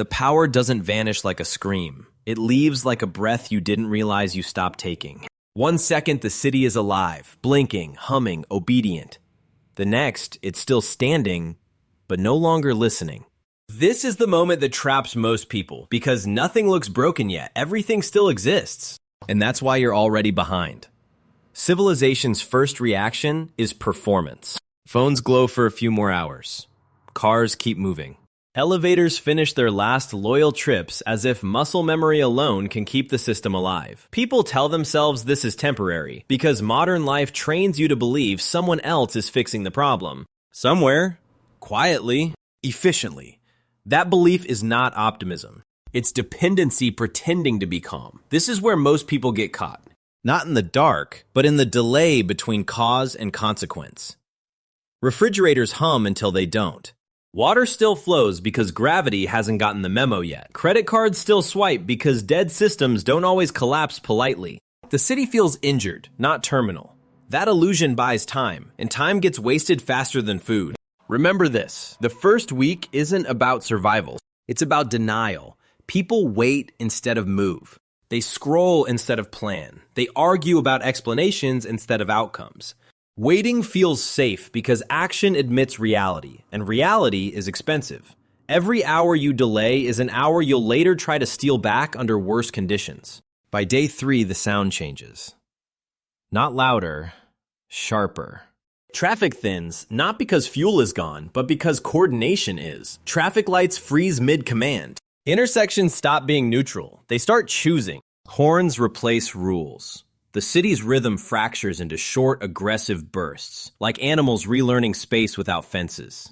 The power doesn't vanish like a scream. It leaves like a breath you didn't realize you stopped taking. 1 second, the city is alive, blinking, humming, obedient. The next, it's still standing, but no longer listening. This is the moment that traps most people, because nothing looks broken yet. Everything still exists. And that's why you're already behind. Civilization's first reaction is performance. Phones glow for a few more hours. Cars keep moving. Elevators finish their last loyal trips as if muscle memory alone can keep the system alive. People tell themselves this is temporary because modern life trains you to believe someone else is fixing the problem. Somewhere, quietly, efficiently. That belief is not optimism. It's dependency pretending to be calm. This is where most people get caught. Not in the dark, but in the delay between cause and consequence. Refrigerators hum until they don't. Water still flows because gravity hasn't gotten the memo yet. Credit cards still swipe because dead systems don't always collapse politely. The city feels injured, not terminal. That illusion buys time, and time gets wasted faster than food. Remember this, the first week isn't about survival. It's about denial. People wait instead of move. They scroll instead of plan. They argue about explanations instead of outcomes. Waiting feels safe because action admits reality, and reality is expensive. Every hour you delay is an hour you'll later try to steal back under worse conditions. By day 3, the sound changes. Not louder, sharper. Traffic thins, not because fuel is gone, but because coordination is. Traffic lights freeze mid-command. Intersections stop being neutral. They start choosing. Horns replace rules. The city's rhythm fractures into short, aggressive bursts, like animals relearning space without fences.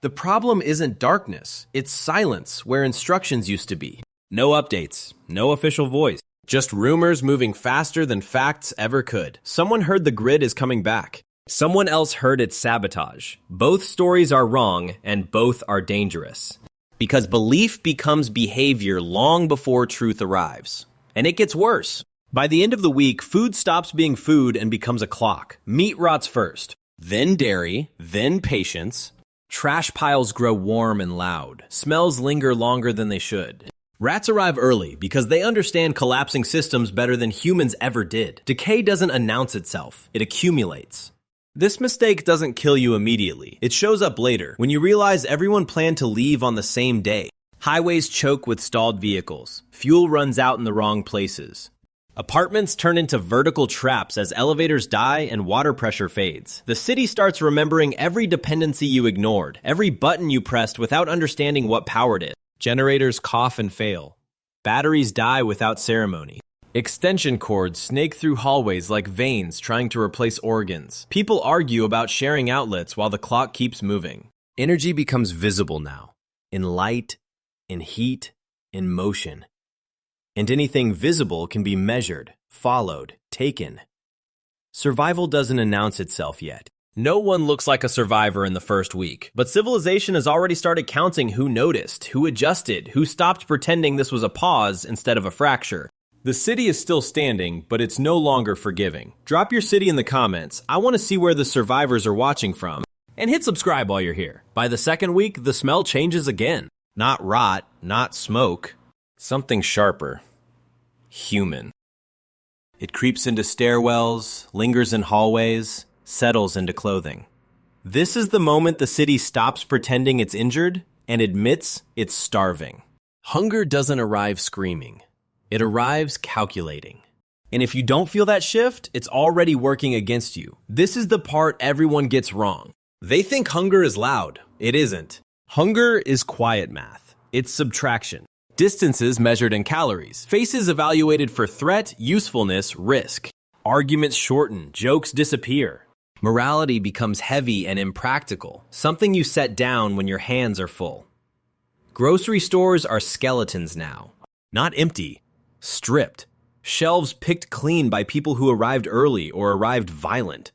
The problem isn't darkness, it's silence where instructions used to be. No updates, no official voice, just rumors moving faster than facts ever could. Someone heard the grid is coming back. Someone else heard it's sabotage. Both stories are wrong, and both are dangerous. Because belief becomes behavior long before truth arrives. And it gets worse. By the end of the week, food stops being food and becomes a clock. Meat rots first, then dairy, then patience. Trash piles grow warm and loud. Smells linger longer than they should. Rats arrive early because they understand collapsing systems better than humans ever did. Decay doesn't announce itself, it accumulates. This mistake doesn't kill you immediately. It shows up later, when you realize everyone planned to leave on the same day. Highways choke with stalled vehicles. Fuel runs out in the wrong places. Apartments turn into vertical traps as elevators die and water pressure fades. The city starts remembering every dependency you ignored, every button you pressed without understanding what powered it. Generators cough and fail. Batteries die without ceremony. Extension cords snake through hallways like veins trying to replace organs. People argue about sharing outlets while the clock keeps moving. Energy becomes visible now. In light, in heat, in motion. And anything visible can be measured, followed, taken. Survival doesn't announce itself yet. No one looks like a survivor in the first week, but civilization has already started counting who noticed, who adjusted, who stopped pretending this was a pause instead of a fracture. The city is still standing, but it's no longer forgiving. Drop your city in the comments. I want to see where the survivors are watching from. And hit subscribe while you're here. By the second week, the smell changes again. Not rot, not smoke. Something sharper. Human. It creeps into stairwells, lingers in hallways, settles into clothing. This is the moment the city stops pretending it's injured and admits it's starving. Hunger doesn't arrive screaming. It arrives calculating. And if you don't feel that shift, it's already working against you. This is the part everyone gets wrong. They think hunger is loud. It isn't. Hunger is quiet math. It's subtraction. Distances measured in calories. Faces evaluated for threat, usefulness, risk. Arguments shorten. Jokes disappear. Morality becomes heavy and impractical. Something you set down when your hands are full. Grocery stores are skeletons now. Not empty. Stripped. Shelves picked clean by people who arrived early or arrived violent.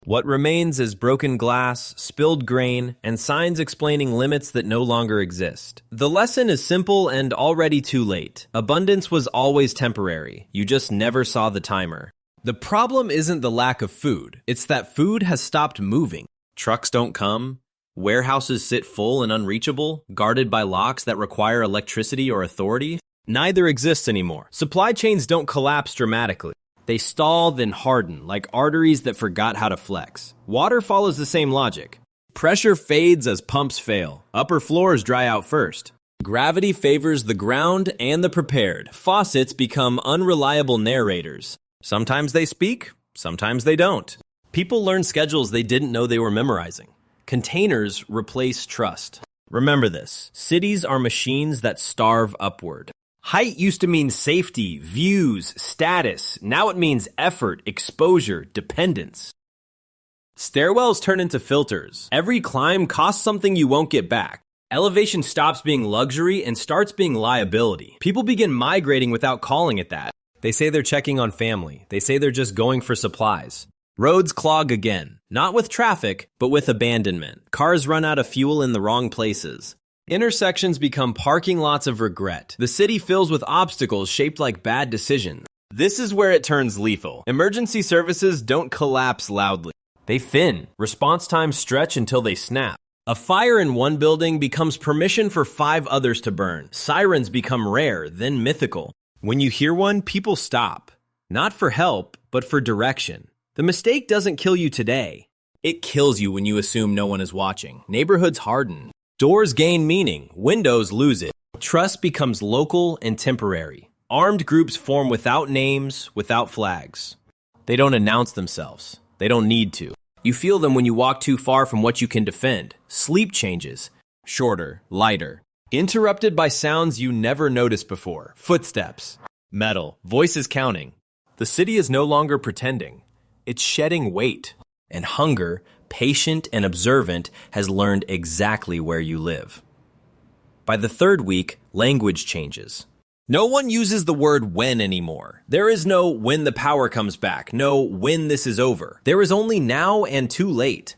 What remains is broken glass, spilled grain, and signs explaining limits that no longer exist. The lesson is simple and already too late. Abundance was always temporary. You just never saw the timer. The problem isn't the lack of food. It's that food has stopped moving. Trucks don't come. Warehouses sit full and unreachable, guarded by locks that require electricity or authority. Neither exists anymore. Supply chains don't collapse dramatically. They stall, then harden, like arteries that forgot how to flex. Water follows the same logic. Pressure fades as pumps fail. Upper floors dry out first. Gravity favors the ground and the prepared. Faucets become unreliable narrators. Sometimes they speak, sometimes they don't. People learn schedules they didn't know they were memorizing. Containers replace trust. Remember this: cities are machines that starve upward. Height used to mean safety, views, status. Now it means effort, exposure, dependence. Stairwells turn into filters. Every climb costs something you won't get back. Elevation stops being luxury and starts being liability. People begin migrating without calling it that. They say they're checking on family. They say they're just going for supplies. Roads clog again. Not with traffic, but with abandonment. Cars run out of fuel in the wrong places. Intersections become parking lots of regret. The city fills with obstacles shaped like bad decisions. This is where it turns lethal. Emergency services don't collapse loudly. They thin. Response times stretch until they snap. A fire in one building becomes permission for 5 others to burn. Sirens become rare, then mythical. When you hear one, people stop. Not for help, but for direction. The mistake doesn't kill you today. It kills you when you assume no one is watching. Neighborhoods harden. Doors gain meaning. Windows lose it. Trust becomes local and temporary. Armed groups form without names, without flags. They don't announce themselves. They don't need to. You feel them when you walk too far from what you can defend. Sleep changes. Shorter, lighter. Interrupted by sounds you never noticed before. Footsteps. Metal. Voices counting. The city is no longer pretending. It's shedding weight. And hunger, patient and observant, has learned exactly where you live. By the 3rd week, language changes. No one uses the word when anymore. There is no when the power comes back, no when this is over. There is only now and too late.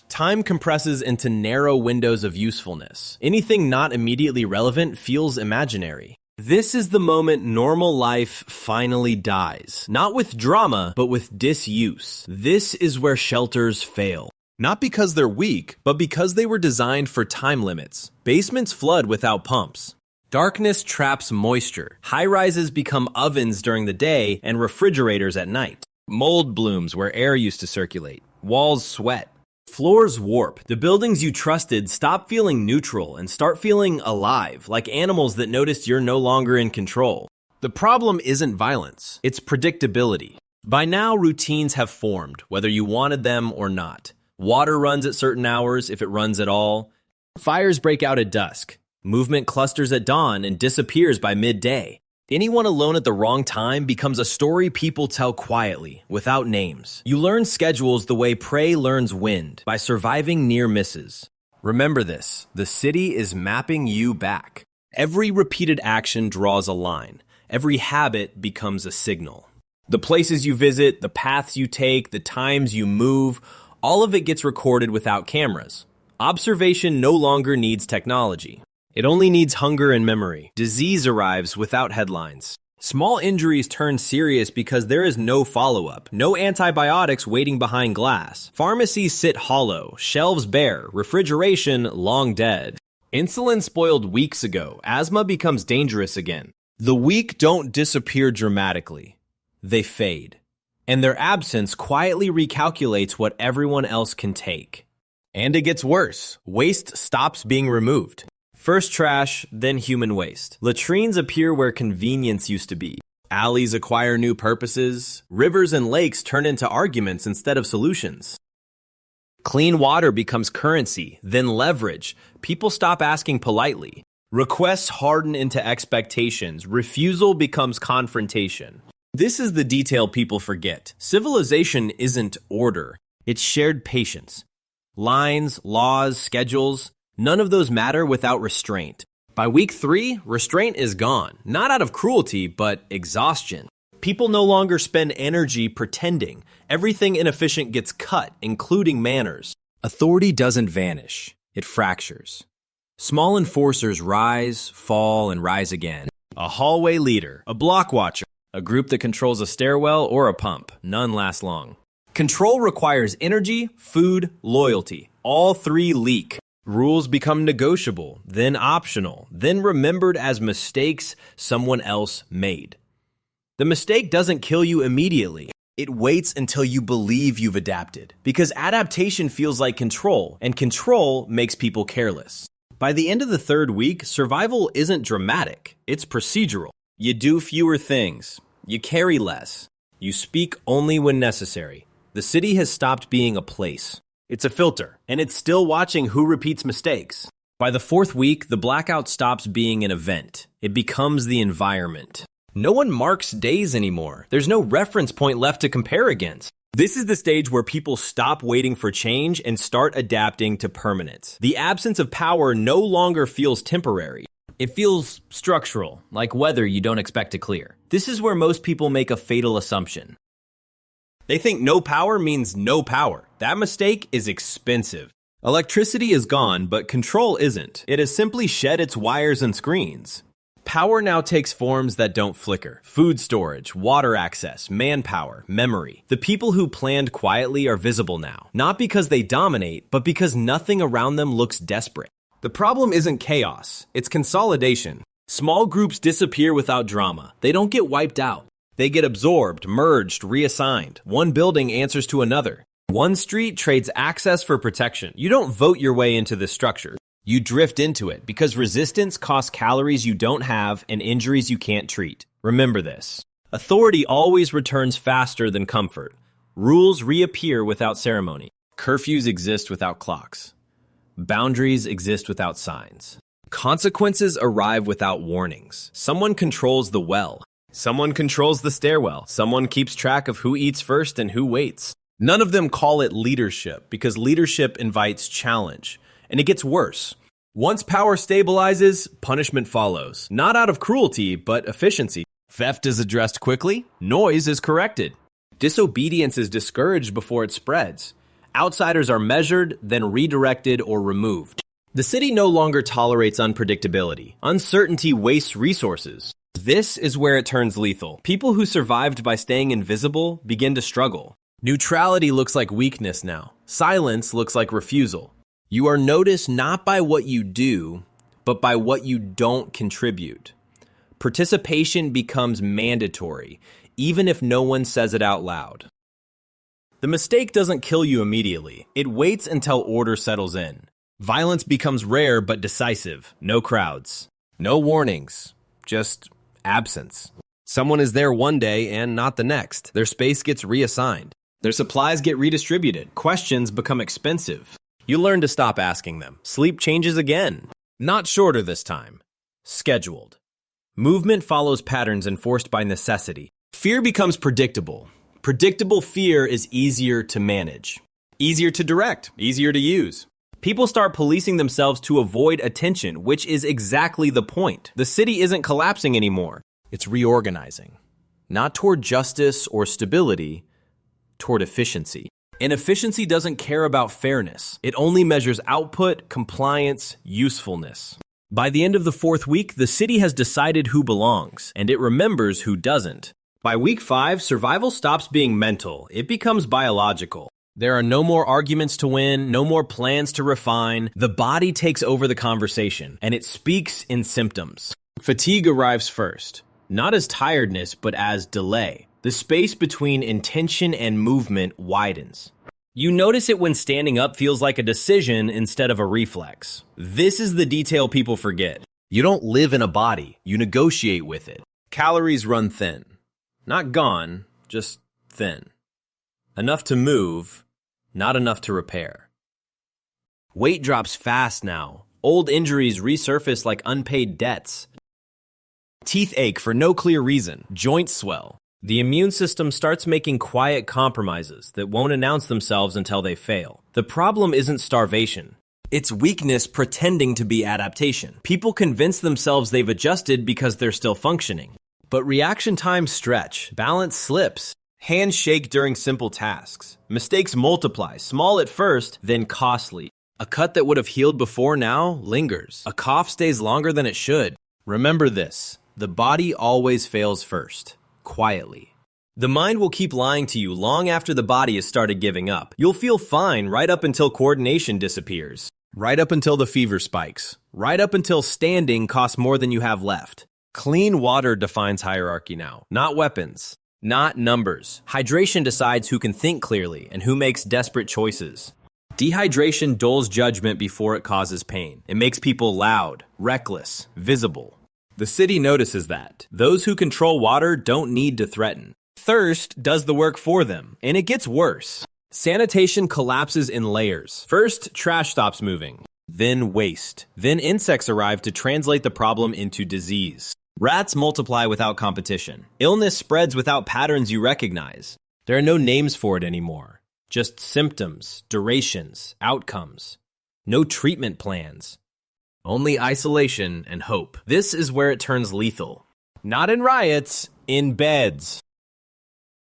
Time compresses into narrow windows of usefulness. Anything not immediately relevant feels imaginary. This is the moment normal life finally dies. Not with drama, but with disuse. This is where shelters fail. Not because they're weak, but because they were designed for time limits. Basements flood without pumps. Darkness traps moisture. High-rises become ovens during the day and refrigerators at night. Mold blooms where air used to circulate. Walls sweat. Floors warp. The buildings you trusted stop feeling neutral and start feeling alive, like animals that noticed you're no longer in control. The problem isn't violence, it's predictability. By now, routines have formed, whether you wanted them or not. Water runs at certain hours, if it runs at all. Fires break out at dusk. Movement clusters at dawn and disappears by midday. Anyone alone at the wrong time becomes a story people tell quietly, without names. You learn schedules the way prey learns wind, by surviving near misses. Remember this: the city is mapping you back. Every repeated action draws a line. Every habit becomes a signal. The places you visit, the paths you take, the times you move, all of it gets recorded without cameras. Observation no longer needs technology. It only needs hunger and memory. Disease arrives without headlines. Small injuries turn serious because there is no follow-up, no antibiotics waiting behind glass. Pharmacies sit hollow, shelves bare, refrigeration long dead. Insulin spoiled weeks ago. Asthma becomes dangerous again. The weak don't disappear dramatically. They fade. And their absence quietly recalculates what everyone else can take. And it gets worse. Waste stops being removed. First trash, then human waste. Latrines appear where convenience used to be. Alleys acquire new purposes. Rivers and lakes turn into arguments instead of solutions. Clean water becomes currency, then leverage. People stop asking politely. Requests harden into expectations. Refusal becomes confrontation. This is the detail people forget. Civilization isn't order. It's shared patience. Lines, laws, schedules. None of those matter without restraint. By week 3, restraint is gone. Not out of cruelty, but exhaustion. People no longer spend energy pretending. Everything inefficient gets cut, including manners. Authority doesn't vanish. It fractures. Small enforcers rise, fall, and rise again. A hallway leader, a block watcher, a group that controls a stairwell or a pump. None last long. Control requires energy, food, loyalty. All three leak. Rules become negotiable, then optional, then remembered as mistakes someone else made. The mistake doesn't kill you immediately. It waits until you believe you've adapted. Because adaptation feels like control, and control makes people careless. By the end of the third week, survival isn't dramatic. It's procedural. You do fewer things. You carry less. You speak only when necessary. The city has stopped being a place. It's a filter, and it's still watching who repeats mistakes. By the fourth week, the blackout stops being an event. It becomes the environment. No one marks days anymore. There's no reference point left to compare against. This is the stage where people stop waiting for change and start adapting to permanence. The absence of power no longer feels temporary. It feels structural, like weather you don't expect to clear. This is where most people make a fatal assumption. They think no power means no power. That mistake is expensive. Electricity is gone, but control isn't. It has simply shed its wires and screens. Power now takes forms that don't flicker. Food storage, water access, manpower, memory. The people who planned quietly are visible now. Not because they dominate, but because nothing around them looks desperate. The problem isn't chaos, it's consolidation. Small groups disappear without drama. They don't get wiped out. They get absorbed, merged, reassigned. One building answers to another. One street trades access for protection. You don't vote your way into this structure. You drift into it because resistance costs calories you don't have and injuries you can't treat. Remember this. Authority always returns faster than comfort. Rules reappear without ceremony. Curfews exist without clocks. Boundaries exist without signs. Consequences arrive without warnings. Someone controls the well. Someone controls the stairwell. Someone keeps track of who eats first and who waits. None of them call it leadership because leadership invites challenge. And it gets worse. Once power stabilizes, punishment follows. Not out of cruelty, but efficiency. Theft is addressed quickly. Noise is corrected. Disobedience is discouraged before it spreads. Outsiders are measured, then redirected or removed. The city no longer tolerates unpredictability. Uncertainty wastes resources. This is where it turns lethal. People who survived by staying invisible begin to struggle. Neutrality looks like weakness now. Silence looks like refusal. You are noticed not by what you do, but by what you don't contribute. Participation becomes mandatory, even if no one says it out loud. The mistake doesn't kill you immediately. It waits until order settles in. Violence becomes rare but decisive. No crowds. No warnings. Just absence. Someone is there one day and not the next. Their space gets reassigned. Their supplies get redistributed. Questions become expensive. You learn to stop asking them. Sleep changes again. Not shorter this time. Scheduled. Movement follows patterns enforced by necessity. Fear becomes predictable. Predictable fear is easier to manage. Easier to direct. Easier to use. People start policing themselves to avoid attention, which is exactly the point. The city isn't collapsing anymore. It's reorganizing. Not toward justice or stability, toward efficiency. And efficiency doesn't care about fairness. It only measures output, compliance, usefulness. By the end of the fourth week, the city has decided who belongs, and it remembers who doesn't. By week 5, survival stops being mental. It becomes biological. There are no more arguments to win, no more plans to refine. The body takes over the conversation, and it speaks in symptoms. Fatigue arrives first, not as tiredness, but as delay. The space between intention and movement widens. You notice it when standing up feels like a decision instead of a reflex. This is the detail people forget. You don't live in a body, you negotiate with it. Calories run thin. Not gone, just thin. Enough to move, not enough to repair. Weight drops fast now. Old injuries resurface like unpaid debts. Teeth ache for no clear reason. Joints swell. The immune system starts making quiet compromises that won't announce themselves until they fail. The problem isn't starvation. It's weakness pretending to be adaptation. People convince themselves they've adjusted because they're still functioning. But reaction times stretch, balance slips, hands shake during simple tasks. Mistakes multiply, small at first, then costly. A cut that would have healed before now lingers. A cough stays longer than it should. Remember this, the body always fails first. Quietly. The mind will keep lying to you long after the body has started giving up. You'll feel fine right up until coordination disappears. Right up until the fever spikes. Right up until standing costs more than you have left. Clean water defines hierarchy now, not weapons, not numbers. Hydration decides who can think clearly and who makes desperate choices. Dehydration dulls judgment before it causes pain. It makes people loud, reckless, visible. The city notices that. Those who control water don't need to threaten. Thirst does the work for them, and it gets worse. Sanitation collapses in layers. First, trash stops moving. Then waste. Then insects arrive to translate the problem into disease. Rats multiply without competition. Illness spreads without patterns you recognize. There are no names for it anymore. Just symptoms, durations, outcomes. No treatment plans. Only isolation and hope. This is where it turns lethal. Not in riots, in beds.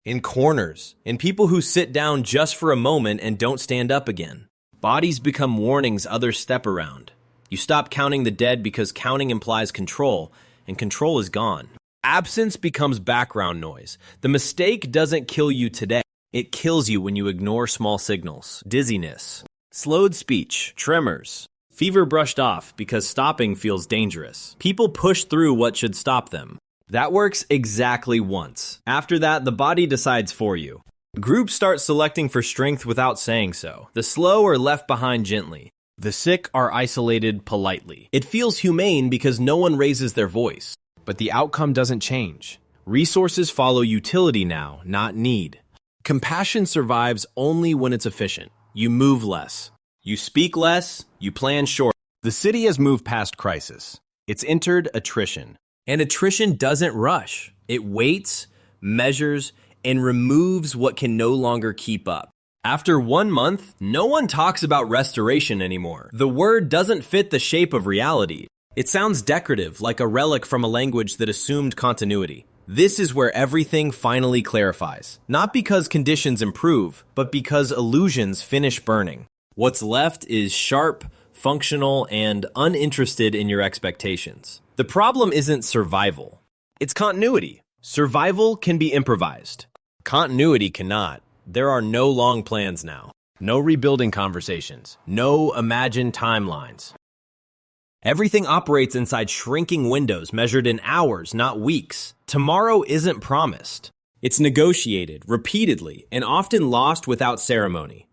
In corners, in people who sit down just for a moment and don't stand up again. Bodies become warnings others step around. You stop counting the dead because counting implies control, and control is gone. Absence becomes background noise. The mistake doesn't kill you today. It kills you when you ignore small signals. Dizziness, slowed speech, tremors, fever brushed off because stopping feels dangerous. People push through what should stop them. That works exactly once. After that, the body decides for you. Groups start selecting for strength without saying so. The slow are left behind gently. The sick are isolated politely. It feels humane because no one raises their voice. But the outcome doesn't change. Resources follow utility now, not need. Compassion survives only when it's efficient. You move less. You speak less. You plan short. The city has moved past crisis. It's entered attrition. And attrition doesn't rush. It waits, measures, and removes what can no longer keep up. After 1 month, no one talks about restoration anymore. The word doesn't fit the shape of reality. It sounds decorative, like a relic from a language that assumed continuity. This is where everything finally clarifies. Not because conditions improve, but because illusions finish burning. What's left is sharp, functional, and uninterested in your expectations. The problem isn't survival. It's continuity. Survival can be improvised. Continuity cannot. There are no long plans now. No rebuilding conversations. No imagined timelines. Everything operates inside shrinking windows measured in hours, not weeks. Tomorrow isn't promised. It's negotiated repeatedly and often lost without ceremony.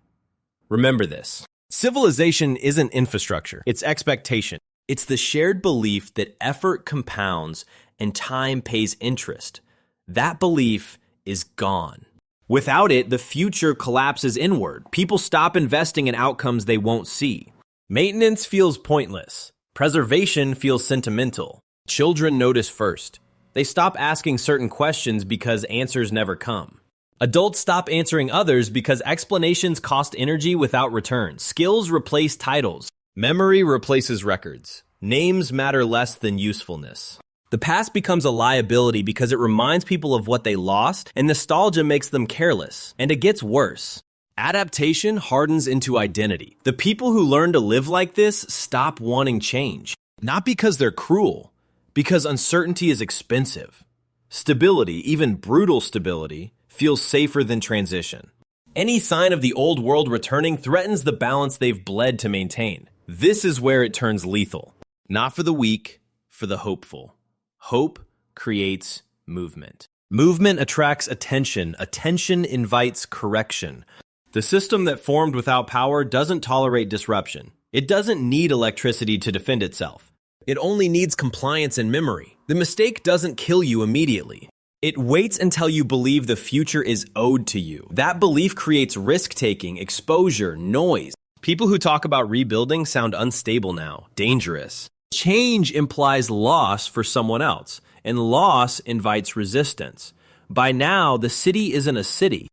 Remember this. Civilization isn't infrastructure. It's expectation. It's the shared belief that effort compounds and time pays interest. That belief is gone. Without it, the future collapses inward. People stop investing in outcomes they won't see. Maintenance feels pointless. Preservation feels sentimental. Children notice first. They stop asking certain questions because answers never come. Adults stop answering others because explanations cost energy without return. Skills replace titles. Memory replaces records. Names matter less than usefulness. The past becomes a liability because it reminds people of what they lost, and nostalgia makes them careless. And it gets worse. Adaptation hardens into identity. The people who learn to live like this stop wanting change. Not because they're cruel, because uncertainty is expensive. Stability, even brutal stability, feels safer than transition. Any sign of the old world returning threatens the balance they've bled to maintain. This is where it turns lethal. Not for the weak, for the hopeful. Hope creates movement. Movement attracts attention. Attention invites correction. The system that formed without power doesn't tolerate disruption. It doesn't need electricity to defend itself. It only needs compliance and memory. The mistake doesn't kill you immediately. It waits until you believe the future is owed to you. That belief creates risk-taking, exposure, noise. People who talk about rebuilding sound unstable now, dangerous. Change implies loss for someone else, and loss invites resistance. By now, the city isn't a city.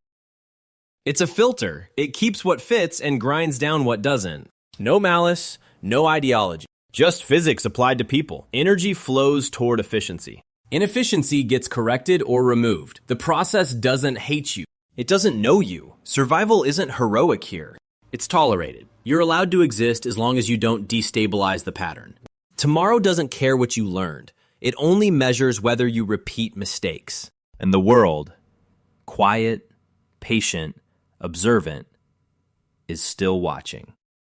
It's a filter. It keeps what fits and grinds down what doesn't. No malice, no ideology. Just physics applied to people. Energy flows toward efficiency. Inefficiency gets corrected or removed. The process doesn't hate you. It doesn't know you. Survival isn't heroic here. It's tolerated. You're allowed to exist as long as you don't destabilize the pattern. Tomorrow doesn't care what you learned. It only measures whether you repeat mistakes. And the world quiet, patient, observant, is still watching.